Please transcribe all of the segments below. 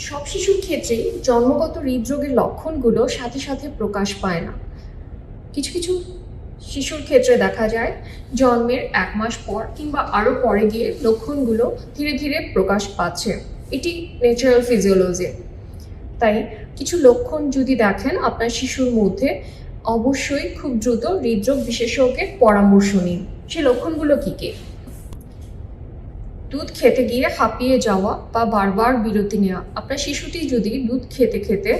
সব শিশুর ক্ষেত্রেই জন্মগত হৃদরোগের লক্ষণগুলো সাথে সাথে প্রকাশ পায় না। কিছু কিছু শিশুর ক্ষেত্রে দেখা যায় জন্মের 1 মাস পর কিংবা আরও পরে গিয়ে লক্ষণগুলো ধীরে ধীরে প্রকাশ পাচ্ছে। এটি ন্যাচারাল ফিজিওলজি। তাই কিছু লক্ষণ যদি দেখেন আপনার শিশুর মধ্যে, অবশ্যই খুব দ্রুত হৃদরোগ বিশেষজ্ঞের পরামর্শ নিন। সে লক্ষণগুলো কী কী? দুধ খেতে গিয়ে হাঁপিয়ে যাওয়া বা বারবার বিরতি নেওয়া। আপনার শিশুটি যদি দুধ খেতে খেতে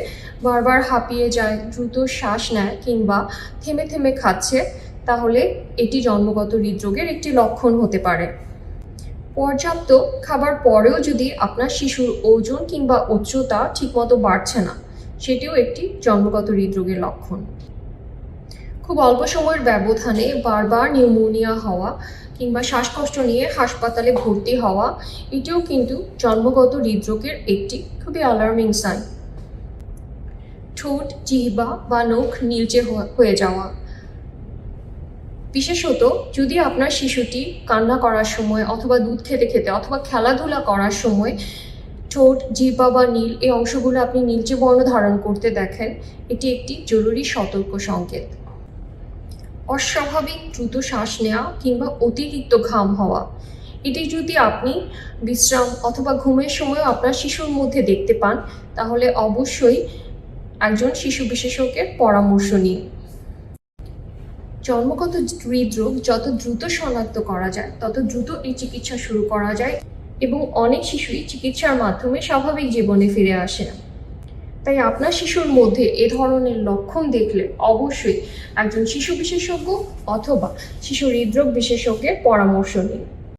বারবার হাঁপিয়ে যায়, দ্রুত শ্বাস নেয় কিংবা থেমে থেমে খাচ্ছে, তাহলে এটি জন্মগত হৃদরোগের একটি লক্ষণ হতে পারে। পর্যাপ্ত খাবার পরেও যদি আপনার শিশুর ওজন কিংবা উচ্চতা ঠিকমতো বাড়ছে না, সেটিও একটি জন্মগত হৃদরোগের লক্ষণ। খুব অল্প সময়ের ব্যবধানে বারবার নিউমোনিয়া হওয়া কিংবা শ্বাসকষ্ট নিয়ে হাসপাতালে ভর্তি হওয়া, এটিও কিন্তু জন্মগত হৃদরোগের একটি খুবই অ্যালার্মিং সাইন। ঠোঁট, জিহ্বা বা নখ নীলচে হয়ে যাওয়া, বিশেষত যদি আপনার শিশুটি কান্না করার সময় অথবা দুধ খেতে খেতে অথবা খেলাধুলা করার সময় ঠোঁট, জিহ্বা বা নীল এই অংশগুলো আপনি নীলচে বর্ণ ধারণ করতে দেখেন, এটি একটি জরুরি সতর্ক সংকেত। অস্বাভাবিক দ্রুত শ্বাস নেওয়া কিংবা অতিরিক্ত ঘাম হওয়া, এটি যদি আপনি বিশ্রাম অথবা ঘুমের সময় আপনার শিশুর মধ্যে দেখতে পান, তাহলে অবশ্যই একজন শিশু বিশেষজ্ঞের পরামর্শ নিন। জন্মগত হৃদরোগ যত দ্রুত শনাক্ত করা যায় তত দ্রুত এই চিকিৎসা শুরু করা যায় এবং অনেক শিশুই চিকিৎসার মাধ্যমে স্বাভাবিক জীবনে ফিরে আসে। তাই আপনার শিশুর মধ্যে এ ধরনের লক্ষণ দেখলে অবশ্যই একজন শিশু বিশেষজ্ঞ অথবা শিশু হৃদরোগ বিশেষজ্ঞের পরামর্শ নিন।